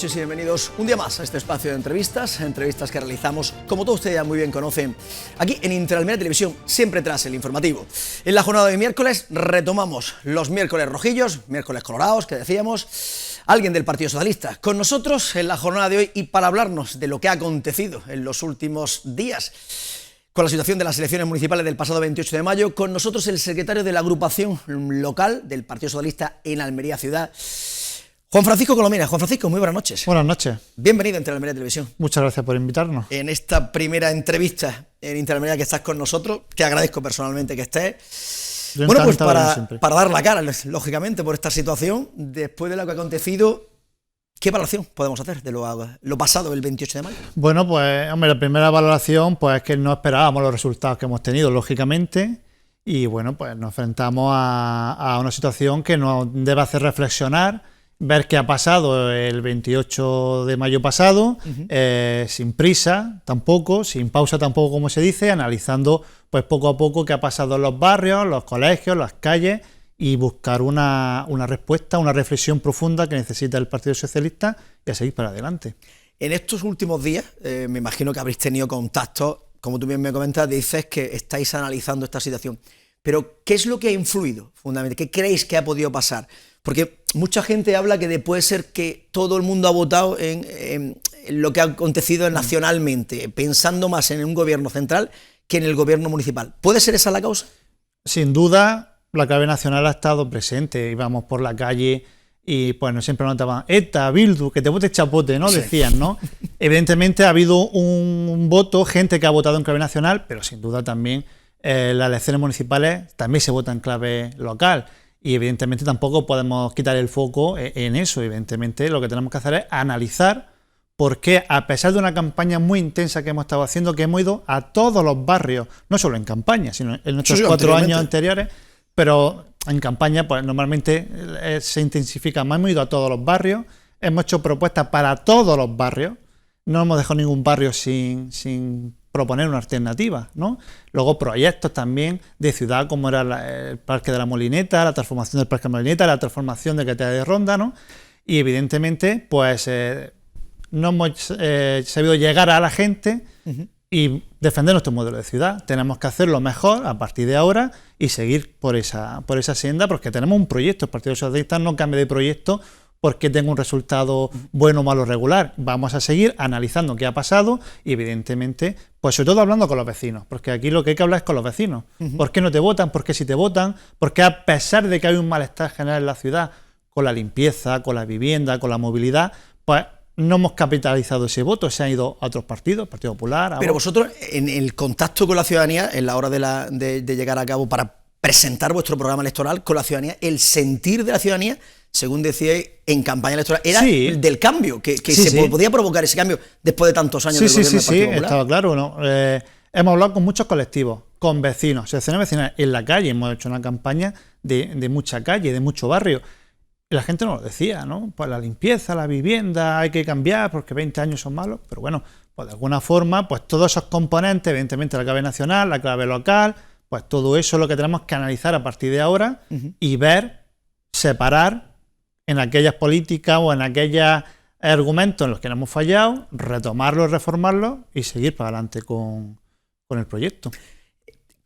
noches y bienvenidos un día más a este espacio de entrevistas que realizamos, como todos ustedes ya muy bien conocen, aquí en Interalmería Televisión, siempre tras el informativo. En la jornada de miércoles retomamos los miércoles rojillos, miércoles colorados, que decíamos, alguien del Partido Socialista con nosotros en la jornada de hoy y para hablarnos de lo que ha acontecido en los últimos días con la situación de las elecciones municipales del pasado 28 de mayo, con nosotros el secretario de la agrupación local del Partido Socialista en Almería Ciudad, Juan Francisco Colomina. Juan Francisco, muy buenas noches. Buenas noches. Bienvenido a Interalmería Televisión. Muchas gracias por invitarnos. En esta primera entrevista en Interalmería que estás con nosotros, te agradezco personalmente que estés. Bueno, pues para dar la cara, lógicamente, por esta situación, después de lo que ha acontecido, ¿qué valoración podemos hacer de lo pasado el 28 de mayo? Bueno, pues, hombre, la primera valoración pues es que no esperábamos los resultados que hemos tenido, lógicamente, y bueno, pues nos enfrentamos a una situación que nos debe hacer reflexionar, ver qué ha pasado el 28 de mayo pasado, sin prisa tampoco, sin pausa tampoco, como se dice, analizando pues poco a poco qué ha pasado en los barrios, los colegios, las calles, y buscar una respuesta, una reflexión profunda que necesita el Partido Socialista y a seguir para adelante. En estos últimos días, me imagino que habréis tenido contactos, como tú bien me comentas, dices que estáis analizando esta situación. Pero, ¿qué es lo que ha influido fundamentalmente? ¿Qué creéis que ha podido pasar? Porque mucha gente habla que puede ser que todo el mundo ha votado en lo que ha acontecido nacionalmente, pensando más en un gobierno central que en el gobierno municipal. ¿Puede ser esa la causa? Sin duda, la clave nacional ha estado presente. Íbamos por la calle y pues no siempre notaban ETA, Bildu, que te vote chapote, ¿no? Sí. Decían, ¿no? Evidentemente ha habido un voto, gente que ha votado en clave nacional, pero sin duda también las elecciones municipales también se vota en clave local. Y evidentemente tampoco podemos quitar el foco en eso. Evidentemente lo que tenemos que hacer es analizar por qué, a pesar de una campaña muy intensa que hemos estado haciendo, que hemos ido a todos los barrios, no solo en campaña, sino en nuestros 4 años anteriores, pero en campaña pues normalmente se intensifica más. Hemos ido a todos los barrios, hemos hecho propuestas para todos los barrios, no hemos dejado ningún barrio sin proponer una alternativa, ¿no? Luego proyectos también de ciudad, como era el Parque de la Molineta, la transformación del Parque de la Molineta, la transformación de Catedral de Ronda, ¿no? Y evidentemente, pues no hemos sabido llegar a la gente y defender nuestro modelo de ciudad. Tenemos que hacerlo mejor a partir de ahora y seguir por esa senda, porque tenemos un proyecto. El Partido Socialista no cambia de proyecto porque tenga un resultado bueno, malo, regular. Vamos a seguir analizando qué ha pasado y evidentemente, pues sobre todo hablando con los vecinos, porque aquí lo que hay que hablar es con los vecinos. ¿Por qué no te votan? ¿Por qué sí te votan? Porque a pesar de que hay un malestar general en la ciudad, con la limpieza, con la vivienda, con la movilidad, pues no hemos capitalizado ese voto, se han ido a otros partidos, Partido Popular... Pero vosotros, en el contacto con la ciudadanía, en la hora de llegar a cabo para presentar vuestro programa electoral con la ciudadanía, el sentir de la ciudadanía, según decíais en campaña electoral, era del cambio, que podía provocar ese cambio después de tantos años del gobierno del Partido Popular. Estaba claro, ¿no? Hemos hablado con muchos colectivos, con vecinos, asociaciones vecinales, en la calle, hemos hecho una campaña de mucha calle, de mucho barrio. Y la gente nos lo decía, ¿no? Pues la limpieza, la vivienda, hay que cambiar porque 20 años son malos, pero bueno, pues de alguna forma, pues todos esos componentes, evidentemente la clave nacional, la clave local, pues todo eso es lo que tenemos que analizar a partir de ahora y ver, separar en aquellas políticas o en aquellos argumentos en los que no hemos fallado, retomarlos, reformarlos y seguir para adelante con el proyecto.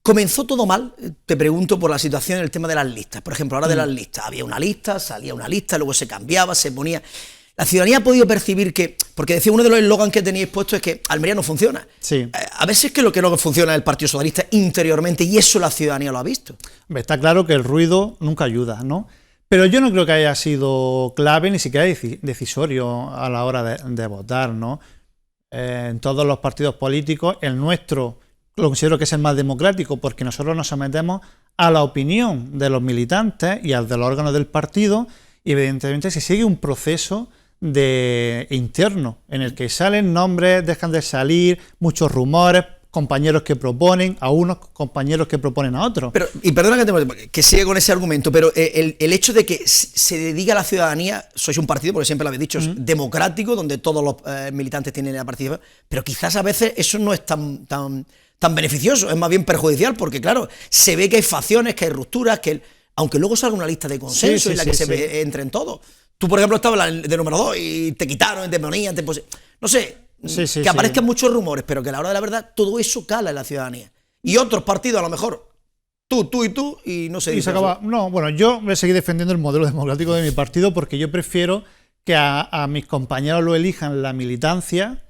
Comenzó todo mal, te pregunto, por la situación en el tema de las listas. Por ejemplo, ahora de las listas, había una lista, salía una lista, luego se cambiaba, se ponía... La ciudadanía ha podido percibir que, porque decía uno de los eslogans que teníais puesto es que Almería no funciona. Sí. A veces es que lo que no funciona es el Partido Socialista interiormente y eso la ciudadanía lo ha visto. Está claro que el ruido nunca ayuda, ¿no? Pero yo no creo que haya sido clave ni siquiera decisorio a la hora de votar, ¿no? En todos los partidos políticos, el nuestro lo considero que es el más democrático porque nosotros nos sometemos a la opinión de los militantes y al de los órganos del partido y evidentemente se sigue un proceso interno en el que salen nombres, dejan de salir, muchos rumores, compañeros que proponen a unos, compañeros que proponen a otros. Pero, y perdona que siga con ese argumento, pero el hecho de que se diga a la ciudadanía, sois un partido, porque siempre lo habéis dicho, es democrático, donde todos los militantes tienen la participación, pero quizás a veces eso no es tan beneficioso, es más bien perjudicial, porque claro, se ve que hay facciones, que hay rupturas, aunque luego salga una lista de consenso en la que se entren todos, Tú, por ejemplo, estabas de número 2 y te quitaron, te ponían, no sé, que aparezcan muchos rumores, pero que a la hora de la verdad todo eso cala en la ciudadanía. Y otros partidos, a lo mejor, tú y no se dice. No, bueno, yo voy a seguir defendiendo el modelo democrático de mi partido porque yo prefiero que a mis compañeros lo elijan la militancia,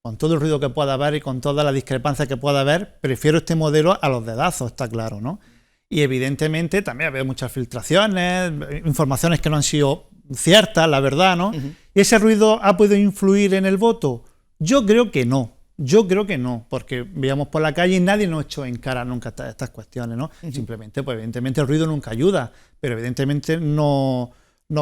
con todo el ruido que pueda haber y con toda la discrepancia que pueda haber. Prefiero este modelo a los dedazos, está claro, ¿no? Y evidentemente también veo muchas filtraciones, informaciones que no han sido ciertas, la verdad, ¿no? ¿Y ese ruido ha podido influir en el voto? Yo creo que no. Porque veíamos por la calle y nadie nos echó en cara nunca estas cuestiones, ¿no? Simplemente, pues evidentemente el ruido nunca ayuda, pero evidentemente no,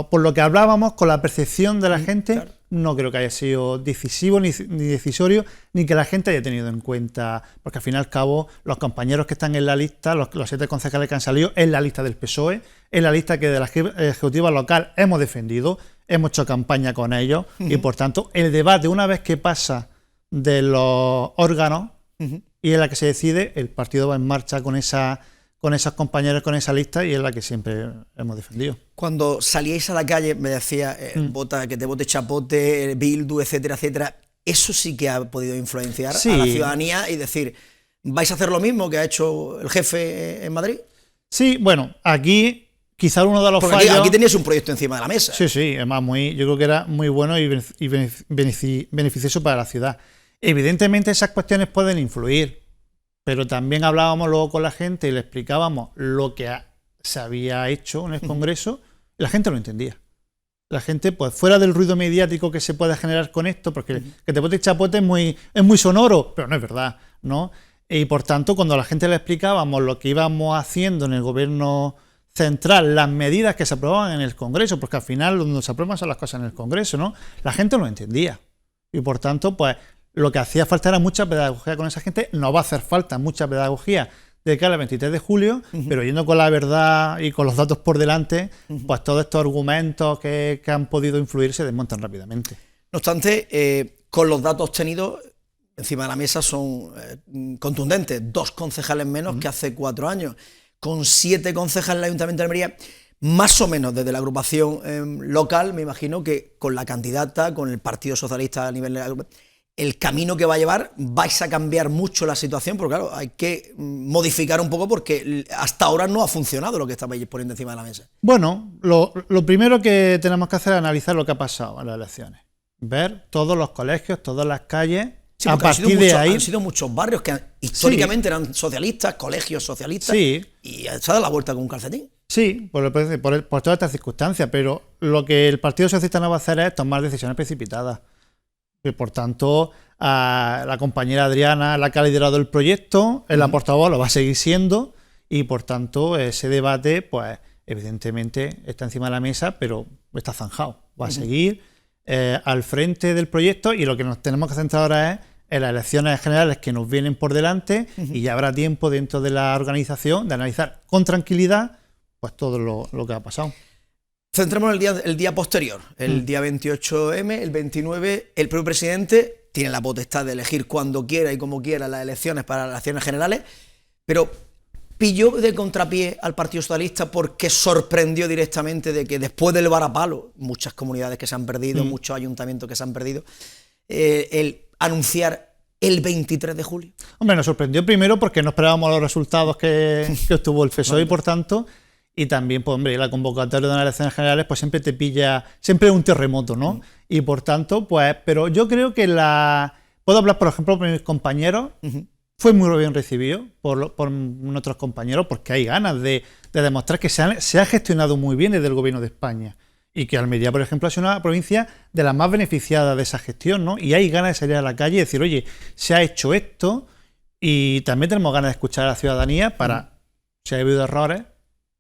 por lo que hablábamos, con la percepción de la gente, claro, no creo que haya sido decisivo ni decisorio, ni que la gente haya tenido en cuenta, porque al fin y al cabo los compañeros que están en la lista, los 7 concejales que han salido, es la lista del PSOE, es la lista que de la ejecutiva local hemos defendido, hemos hecho campaña con ellos, y por tanto el debate, una vez que pasa de los órganos y en la que se decide, el partido va en marcha con esos compañeros, con esa lista, y es la que siempre hemos defendido. Cuando salíais a la calle, me decía, que te vote Chapote, Bildu, etcétera, etcétera, eso sí que ha podido influenciar a la ciudadanía y decir, ¿vais a hacer lo mismo que ha hecho el jefe en Madrid? Sí, bueno, aquí quizá uno de los fallos... Aquí tenías un proyecto encima de la mesa. Sí, además yo creo que era muy bueno y beneficioso para la ciudad. Evidentemente esas cuestiones pueden influir, pero también hablábamos luego con la gente y le explicábamos lo que se había hecho en el Congreso, y la gente lo entendía. La gente, pues fuera del ruido mediático que se puede generar con esto, porque que te vote Chapote es muy sonoro, pero no es verdad, ¿no? Y por tanto, cuando a la gente le explicábamos lo que íbamos haciendo en el gobierno central, las medidas que se aprobaban en el Congreso, porque al final donde se aprueban son las cosas en el Congreso, ¿no? La gente lo entendía. Y por tanto, pues lo que hacía falta era mucha pedagogía con esa gente. No va a hacer falta mucha pedagogía de cara al 23 de julio, pero yendo con la verdad y con los datos por delante, pues todos estos argumentos que han podido influir se desmontan rápidamente. No obstante, con los datos obtenidos encima de la mesa son contundentes. 2 concejales menos que hace 4 años. Con 7 concejales en el Ayuntamiento de Almería, más o menos desde la agrupación local, me imagino que con la candidata, con el Partido Socialista a nivel de el camino que va a llevar, vais a cambiar mucho la situación, porque claro, hay que modificar un poco porque hasta ahora no ha funcionado lo que estabais poniendo encima de la mesa. Bueno, lo primero que tenemos que hacer es analizar lo que ha pasado en las elecciones. Ver todos los colegios, todas las calles. Sí, a partir de ahí han sido muchos barrios que históricamente eran socialistas, colegios socialistas, y se ha dado la vuelta con un calcetín. Sí, por todas estas circunstancias, pero lo que el Partido Socialista no va a hacer es tomar decisiones precipitadas. Y por tanto, la compañera Adriana, la que ha liderado el proyecto, la portavoz lo va a seguir siendo, y por tanto ese debate, pues evidentemente está encima de la mesa, pero está zanjado. Va a seguir al frente del proyecto, y lo que nos tenemos que centrar ahora es en las elecciones generales que nos vienen por delante, y ya habrá tiempo dentro de la organización de analizar con tranquilidad pues todo lo que ha pasado. Centremos el día posterior, el día 28M, el 29, el propio presidente tiene la potestad de elegir cuando quiera y como quiera las elecciones para las elecciones generales, pero pilló de contrapié al Partido Socialista porque sorprendió directamente de que después del varapalo, muchas comunidades que se han perdido, muchos ayuntamientos que se han perdido, el anunciar el 23 de julio. Hombre, nos sorprendió primero porque no esperábamos los resultados que obtuvo el PSOE y por tanto... Y también, pues hombre, la convocatoria de unas elecciones generales pues siempre te pilla, siempre es un terremoto, ¿no? Y por tanto, pues, pero yo creo que puedo hablar, por ejemplo, por mis compañeros, fue muy bien recibido por nuestros compañeros, porque hay ganas de demostrar que se ha gestionado muy bien desde el gobierno de España, y que Almería, por ejemplo, ha sido una provincia de las más beneficiadas de esa gestión, ¿no? Y hay ganas de salir a la calle y decir, oye, se ha hecho esto, y también tenemos ganas de escuchar a la ciudadanía para, si ha habido errores,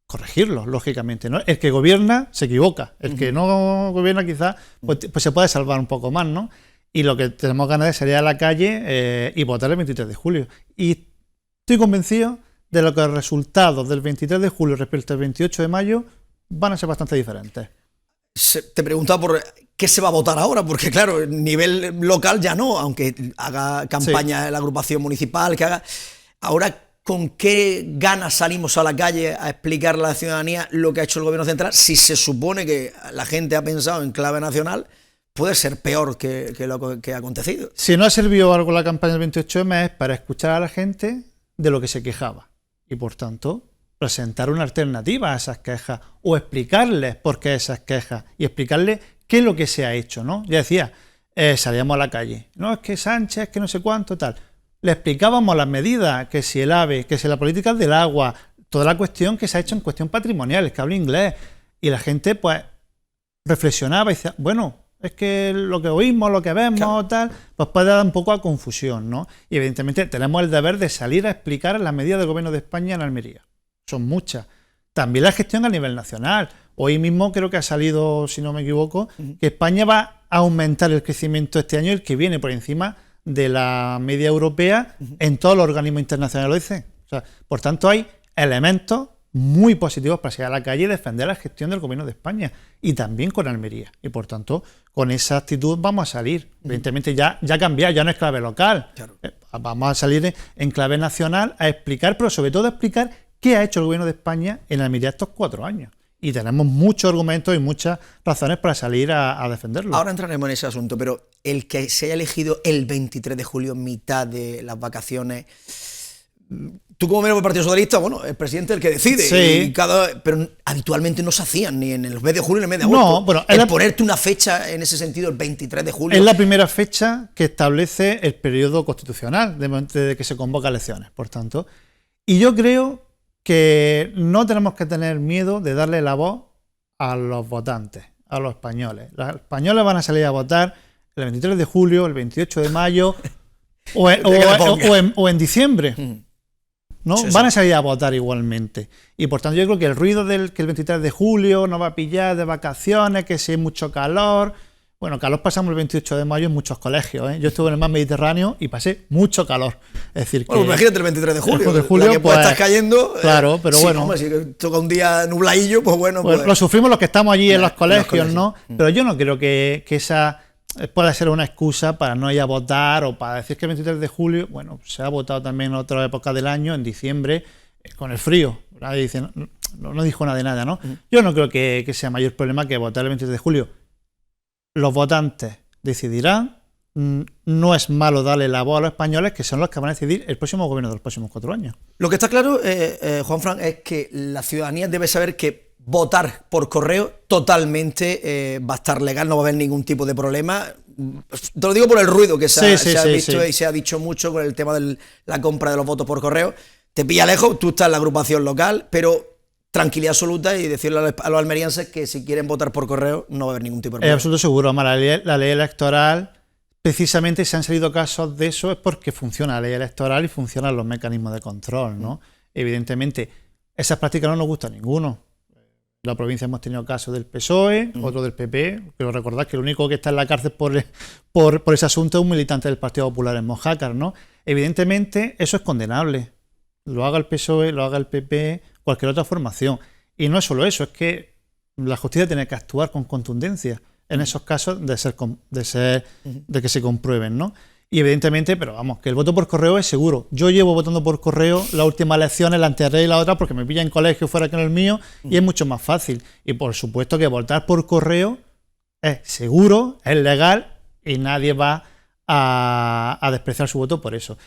corregirlos, lógicamente, ¿no? El que gobierna se equivoca, el que no gobierna quizás pues se puede salvar un poco más, ¿no? Y lo que tenemos ganas de salir a la calle y votar el 23 de julio. Y estoy convencido de que los resultados del 23 de julio respecto al 28 de mayo van a ser bastante diferentes. Te preguntaba por qué se va a votar ahora, porque claro, a nivel local ya no, aunque haga campaña la agrupación municipal, que haga... Ahora, ¿con qué ganas salimos a la calle a explicarle a la ciudadanía lo que ha hecho el gobierno central si se supone que la gente ha pensado en clave nacional? Puede ser peor que lo que ha acontecido. Si no ha servido algo la campaña del 28M es para escuchar a la gente de lo que se quejaba y, por tanto, presentar una alternativa a esas quejas o explicarles por qué esas quejas y explicarles qué es lo que se ha hecho, ¿no? Ya decía, salíamos a la calle, no, es que Sánchez, que no sé cuánto, tal. Le explicábamos las medidas, que si el AVE, que si la política del agua, toda la cuestión que se ha hecho en cuestión patrimonial, es que habla inglés, y la gente, pues, reflexionaba y decía, bueno, es que lo que oímos, lo que vemos, claro, tal, pues puede dar un poco a confusión, ¿no? Y evidentemente tenemos el deber de salir a explicar las medidas del gobierno de España en Almería. Son muchas. También la gestión a nivel nacional. Hoy mismo creo que ha salido, si no me equivoco, que España va a aumentar el crecimiento este año y el que viene por encima de la media europea en todos los organismos internacionales. O sea, por tanto, hay elementos muy positivos para salir a la calle y defender la gestión del gobierno de España y también con Almería. Y por tanto, con esa actitud vamos a salir. Evidentemente ya ha cambiado, ya no es clave local. Claro. Vamos a salir en clave nacional a explicar, pero sobre todo a explicar qué ha hecho el gobierno de España en Almería estos 4 años. Y tenemos muchos argumentos y muchas razones para salir a defenderlo. Ahora entraremos en ese asunto, pero el que se haya elegido el 23 de julio, mitad de las vacaciones... Tú como miembro del Partido Socialista, bueno, el presidente es el que decide, sí. Pero habitualmente no se hacían ni en el mes de julio ni en el mes de agosto. No, pero ponerte una fecha en ese sentido, el 23 de julio... Es la primera fecha que establece el periodo constitucional de que se convoca elecciones, por tanto. Y yo creo que no tenemos que tener miedo de darle la voz a los votantes, a los españoles. Los españoles van a salir a votar el 23 de julio, el 28 de mayo o en diciembre. ¿No? Sí, van a salir a votar igualmente. Y por tanto yo creo que el ruido que el 23 de julio nos va a pillar de vacaciones, que si hay mucho calor... Bueno, calor pasamos el 28 de mayo en muchos colegios, ¿eh? Yo estuve en el mar Mediterráneo y pasé mucho calor. Es decir, bueno, imagínate el 23 de julio, la que puede estar cayendo. Claro, pero sí, bueno. Hombre, si toca un día nubladillo, pues bueno. Pues lo sufrimos los que estamos allí en los colegios, ¿no? Pero yo no creo que esa pueda ser una excusa para no ir a votar o para decir que el 23 de julio, bueno, se ha votado también en otra época del año, en diciembre, con el frío. Nadie dice, no dijo nada de nada, ¿no? Yo no creo que sea mayor problema que votar el 23 de julio. Los votantes decidirán, no es malo darle la voz a los españoles, que son los que van a decidir el próximo gobierno de los próximos 4 años. Lo que está claro, Juanfran, es que la ciudadanía debe saber que votar por correo totalmente va a estar legal, no va a haber ningún tipo de problema. Te lo digo por el ruido que se ha visto y se ha dicho mucho con el tema de la compra de los votos por correo. Te pilla lejos, tú estás en la agrupación local, pero... tranquilidad absoluta y decirle a los almerienses que si quieren votar por correo no va a haber ningún tipo de problema. Es absoluto seguro. La ley electoral, precisamente si han salido casos de eso es porque funciona la ley electoral y funcionan los mecanismos de control, ¿no? Evidentemente, esas prácticas no nos gustan a ninguno. En la provincia hemos tenido casos del PSOE, otro del PP, pero recordad que el único que está en la cárcel por ese asunto es un militante del Partido Popular en Mojácar, ¿no? Evidentemente, eso es condenable. Lo haga el PSOE, lo haga el PP... cualquier otra formación. Y no es solo eso, es que la justicia tiene que actuar con contundencia en esos casos de que se comprueben, ¿no? Y evidentemente, pero vamos, que el voto por correo es seguro. Yo llevo votando por correo las últimas elecciones, la anterior y la otra, porque me pilla en colegio fuera que no el mío, y es mucho más fácil. Y por supuesto que votar por correo es seguro, es legal, y nadie va a despreciar su voto por eso.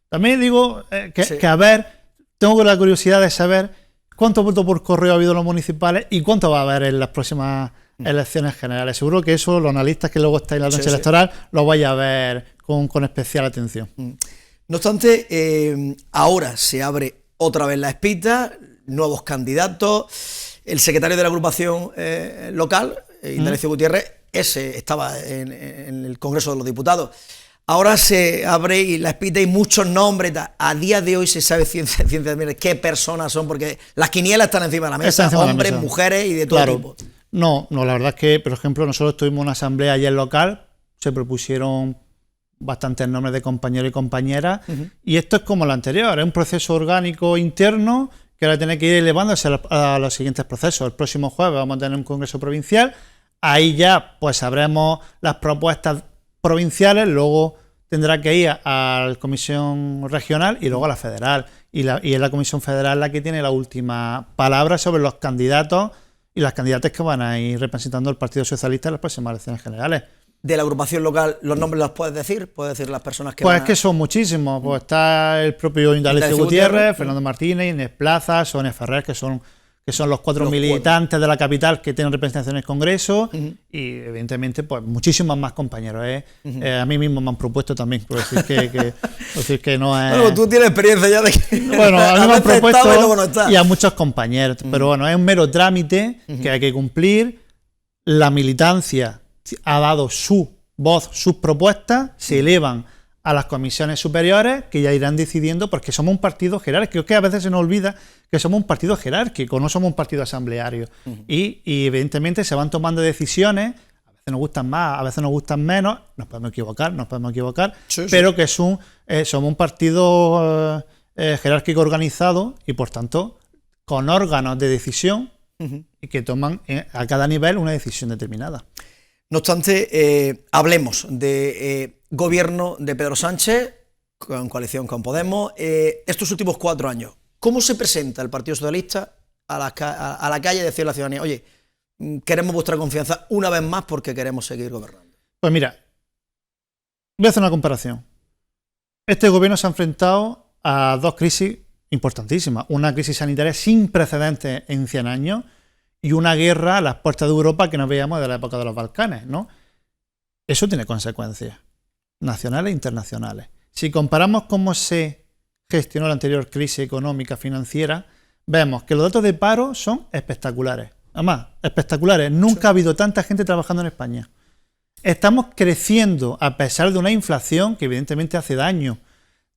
También digo que a ver, tengo la curiosidad de saber cuántos votos por correo ha habido en los municipales y cuánto va a haber en las próximas elecciones generales. Seguro que eso, los analistas que luego estáis en la noche electoral, lo vais a ver con especial atención. No obstante, ahora se abre otra vez la espita, nuevos candidatos. El secretario de la agrupación local, Indalecio Gutiérrez, ese estaba en el Congreso de los Diputados. Ahora se abre la espita y muchos nombres. A día de hoy se sabe ciencia qué personas son, porque las quinielas están encima de la mesa, hombres, mujeres y de todo tipo. No, la verdad es que, por ejemplo, nosotros tuvimos una asamblea ayer local, se propusieron bastantes nombres de compañeros y compañeras, y esto es como lo anterior, es un proceso orgánico interno que ahora tiene que ir elevándose a los siguientes procesos. El próximo jueves vamos a tener un congreso provincial, ahí ya pues sabremos las propuestas provinciales, luego tendrá que ir a la comisión regional y luego a la federal. y es la Comisión Federal la que tiene la última palabra sobre los candidatos y las candidatas que van a ir representando al Partido Socialista en las próximas elecciones generales. De la agrupación local, ¿los nombres los puedes decir? ¿Puedes decir las personas que Pues van es que son muchísimos. Pues está el propio Indalecio Gutiérrez, Fernando Martínez, Inés Plaza, Sonia Ferrer, que son los cuatro militantes de la capital que tienen representación en el Congreso, y evidentemente pues muchísimos más compañeros. A mí mismo me han propuesto también, por decir que no es... Bueno, tú tienes experiencia ya de que... Bueno, a mí me han propuesto y, luego no está. Y a muchos compañeros, pero bueno, es un mero trámite que hay que cumplir. La militancia ha dado su voz, sus propuestas, se elevan a las comisiones superiores que ya irán decidiendo, porque somos un partido jerárquico, que a veces se nos olvida que somos un partido jerárquico, no somos un partido asambleario. Y evidentemente se van tomando decisiones, a veces nos gustan más, a veces nos gustan menos, nos podemos equivocar, sí, pero que somos un partido jerárquico organizado y por tanto con órganos de decisión y que toman a cada nivel una decisión determinada. No obstante, hablemos de gobierno de Pedro Sánchez, en coalición con Podemos, estos últimos 4 años. ¿Cómo se presenta el Partido Socialista a la calle y decir a la ciudadanía, oye, queremos vuestra confianza una vez más porque queremos seguir gobernando? Pues mira, voy a hacer una comparación. Este gobierno se ha enfrentado a 2 crisis importantísimas. Una crisis sanitaria sin precedentes en 100 años y una guerra a las puertas de Europa que no veíamos de la época de los Balcanes, ¿no? Eso tiene consecuencias nacionales e internacionales. Si comparamos cómo se gestionó la anterior crisis económica financiera, vemos que los datos de paro son espectaculares. Además, espectaculares. Nunca ha habido tanta gente trabajando en España. Estamos creciendo a pesar de una inflación que evidentemente hace daño,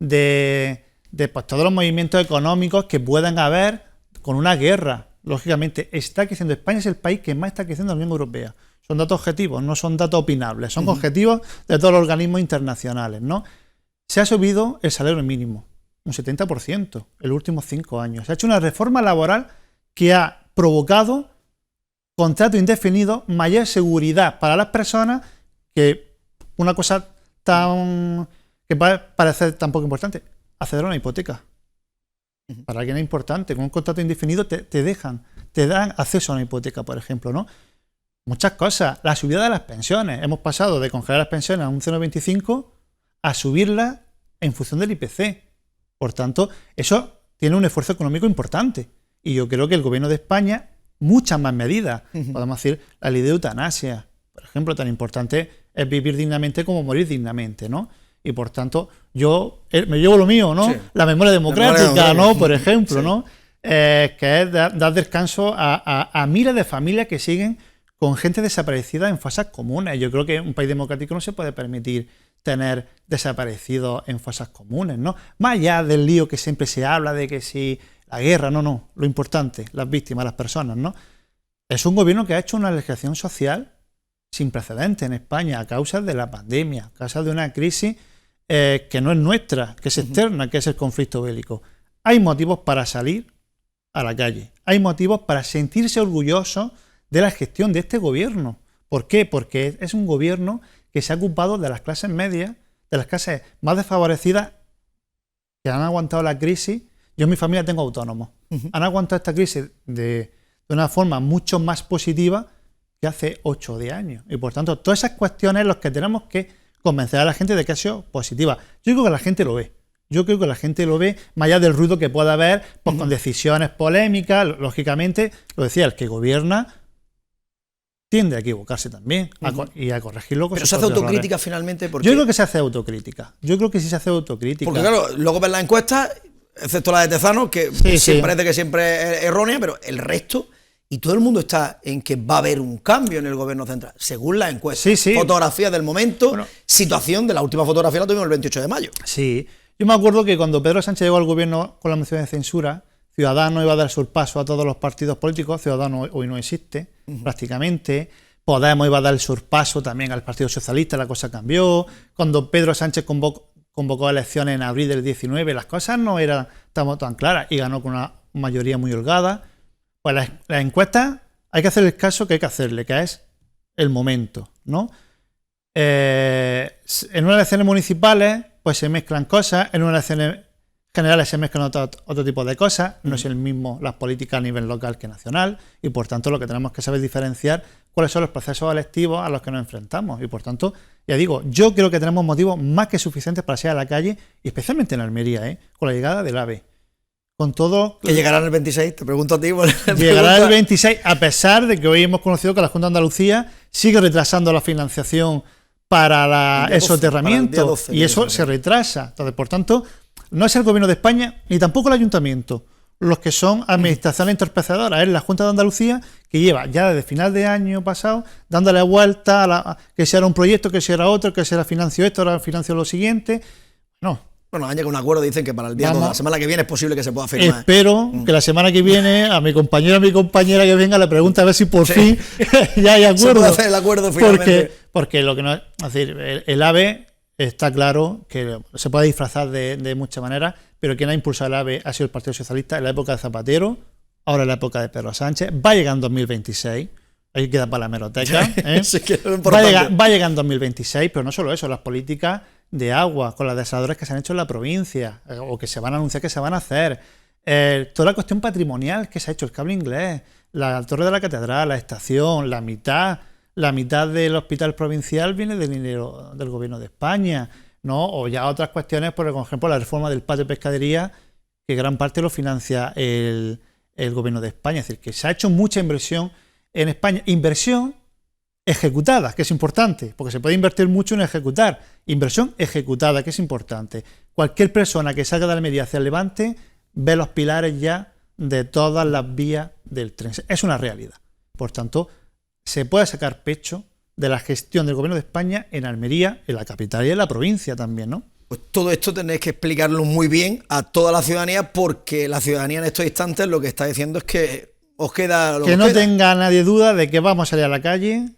de pues, todos los movimientos económicos que puedan haber con una guerra. Lógicamente, está creciendo. España es el país que más está creciendo en la Unión Europea. Son datos objetivos, no son datos opinables, son objetivos de todos los organismos internacionales, ¿no? Se ha subido el salario mínimo, un 70%, en los últimos 5 años. Se ha hecho una reforma laboral que ha provocado contrato indefinido, mayor seguridad para las personas, que una cosa que puede parecer tan poco importante, acceder a una hipoteca. Para alguien es importante, con un contrato indefinido te dan acceso a una hipoteca, por ejemplo, ¿no? Muchas cosas. La subida de las pensiones. Hemos pasado de congelar las pensiones a un 0,25 a subirlas en función del IPC. Por tanto, eso tiene un esfuerzo económico importante. Y yo creo que el gobierno de España, muchas más medidas. Podemos decir, la ley de eutanasia, por ejemplo, tan importante es vivir dignamente como morir dignamente, ¿no? Y por tanto, yo me llevo lo mío, ¿no? Sí. La memoria democrática, ¿no? Por ejemplo, sí. ¿No? Que es dar descanso a miles de familias que siguen con gente desaparecida en fosas comunes. Yo creo que un país democrático no se puede permitir tener desaparecidos en fosas comunes, ¿no? Más allá del lío que siempre se habla de que si la guerra, no. Lo importante, las víctimas, las personas, ¿no? Es un gobierno que ha hecho una legislación social sin precedentes en España a causa de la pandemia, a causa de una crisis que no es nuestra, que es externa, que es el conflicto bélico. Hay motivos para salir a la calle, hay motivos para sentirse orgullosos de la gestión de este gobierno. ¿Por qué? Porque es un gobierno que se ha ocupado de las clases medias, de las clases más desfavorecidas, que han aguantado la crisis. Yo en mi familia tengo autónomos. Han aguantado esta crisis de una forma mucho más positiva que hace 8 o 10 años. Y por tanto, todas esas cuestiones las que tenemos que convencer a la gente de que ha sido positiva. Yo creo que la gente lo ve. Yo creo que la gente lo ve, más allá del ruido que pueda haber, pues con decisiones polémicas, lógicamente, lo decía, el que gobierna tiende a equivocarse también y a corregirlo. Pero se hace autocrítica errores. Finalmente. Porque... Yo creo que se hace autocrítica. Yo creo que sí se hace autocrítica. Porque claro, luego ves las encuestas, excepto la de Tezano, que sí. Parece que siempre es errónea, pero el resto, y todo el mundo está en que va a haber un cambio en el gobierno central, según las encuestas. Sí. Fotografía del momento, situación de la última fotografía la tuvimos el 28 de mayo. Sí. Yo me acuerdo que cuando Pedro Sánchez llegó al gobierno con la moción de censura, Ciudadanos iba a dar surpaso a todos los partidos políticos. Ciudadanos hoy no existe, prácticamente. Podemos iba a dar el surpaso también al Partido Socialista, la cosa cambió. Cuando Pedro Sánchez convocó elecciones en abril del 19, las cosas no eran tan claras y ganó con una mayoría muy holgada. Pues las encuestas hay que hacer el caso que hay que hacerle, que es el momento, ¿no? En unas elecciones municipales pues se mezclan cosas, en unas elecciones generales se mezclan otro tipo de cosas, no es el mismo las políticas a nivel local que nacional, y por tanto lo que tenemos que saber diferenciar cuáles son los procesos electivos a los que nos enfrentamos. Y por tanto, ya digo, yo creo que tenemos motivos más que suficientes para salir a la calle, y especialmente en Almería, con la llegada del AVE. Con todo... Que llegará el 26, te pregunto a ti. Llegará el 26, a pesar de que hoy hemos conocido que la Junta de Andalucía sigue retrasando la financiación para el soterramiento, y eso se retrasa. Entonces, por tanto, no es el Gobierno de España ni tampoco el Ayuntamiento los que son administraciones entorpecedoras, es la Junta de Andalucía, que lleva ya desde final de año pasado dándole vuelta a que si era un proyecto, que si era otro, que si era financio esto, ahora financio lo siguiente. No. Bueno, han llegado a un acuerdo, dicen que para el día 2 de la semana que viene es posible que se pueda firmar. Espero que la semana que viene a mi compañero, a mi compañera que venga le pregunte a ver si por fin ya hay acuerdo. Se puede hacer el acuerdo finalmente. Porque lo que no es decir, el AVE está claro que se puede disfrazar de muchas maneras, pero quien ha impulsado el AVE ha sido el Partido Socialista en la época de Zapatero, ahora en la época de Pedro Sánchez, va a llegar en 2026. Ahí queda para la hemeroteca. Sí, va a llegar en 2026, pero no solo eso, las políticas de agua, con las desaladoras que se han hecho en la provincia, o que se van a anunciar que se van a hacer, toda la cuestión patrimonial que se ha hecho, el cable inglés, la torre de la catedral, la estación, la mitad del hospital provincial viene del dinero del Gobierno de España, ¿no? O ya otras cuestiones, por ejemplo, la reforma del patio de pescadería, que gran parte lo financia el Gobierno de España. Es decir, que se ha hecho mucha inversión en España, inversión ejecutada, que es importante, porque se puede invertir mucho en ejecutar. Inversión ejecutada, que es importante. Cualquier persona que salga de Almería hacia el Levante ve los pilares ya de todas las vías del tren. Es una realidad. Por tanto, se puede sacar pecho de la gestión del Gobierno de España en Almería, en la capital y en la provincia también, ¿no? Pues todo esto tenéis que explicarlo muy bien a toda la ciudadanía, porque la ciudadanía en estos instantes lo que está diciendo es que os queda lo que no tenga nadie duda de que vamos a salir a la calle,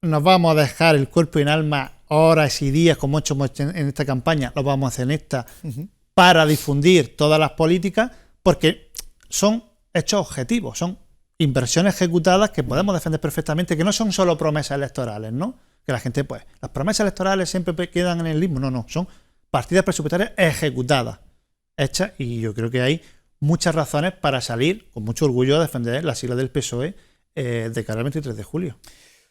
nos vamos a dejar el cuerpo y el alma horas y días, como hemos hecho en esta campaña, lo vamos a hacer en esta, para difundir todas las políticas, porque son hechos objetivos, son inversiones ejecutadas que podemos defender perfectamente, que no son solo promesas electorales, ¿no? Que la gente, pues, las promesas electorales siempre quedan en el limbo, no, son partidas presupuestarias ejecutadas, hechas, y yo creo que hay muchas razones para salir con mucho orgullo a defender la sigla del PSOE de cara al 23 de julio.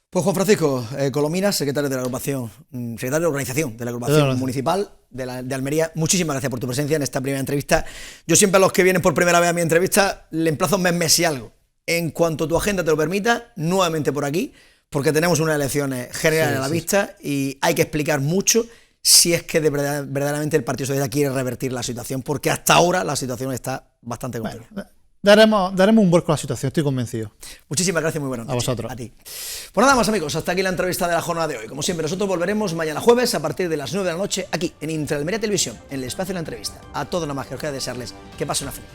Pues Juan Francisco Colominas, secretario de la agrupación, secretario de organización de la agrupación municipal de Almería, muchísimas gracias por tu presencia en esta primera entrevista. Yo siempre a los que vienen por primera vez a mi entrevista le emplazo un mes y algo. En cuanto tu agenda te lo permita, nuevamente por aquí, porque tenemos unas elecciones generales a la vista y hay que explicar mucho si es que verdaderamente el Partido Socialista quiere revertir la situación, porque hasta ahora la situación está bastante complicada. Bueno, daremos un vuelco a la situación, estoy convencido. Muchísimas gracias, muy buenas noches. A vosotros. A ti. Pues nada más, amigos, hasta aquí la entrevista de la jornada de hoy. Como siempre, nosotros volveremos mañana jueves a partir de las 9 de la noche aquí en Intralmería Televisión, en el espacio de la entrevista. A todos nada más que os queda desearles que pasen una feliz.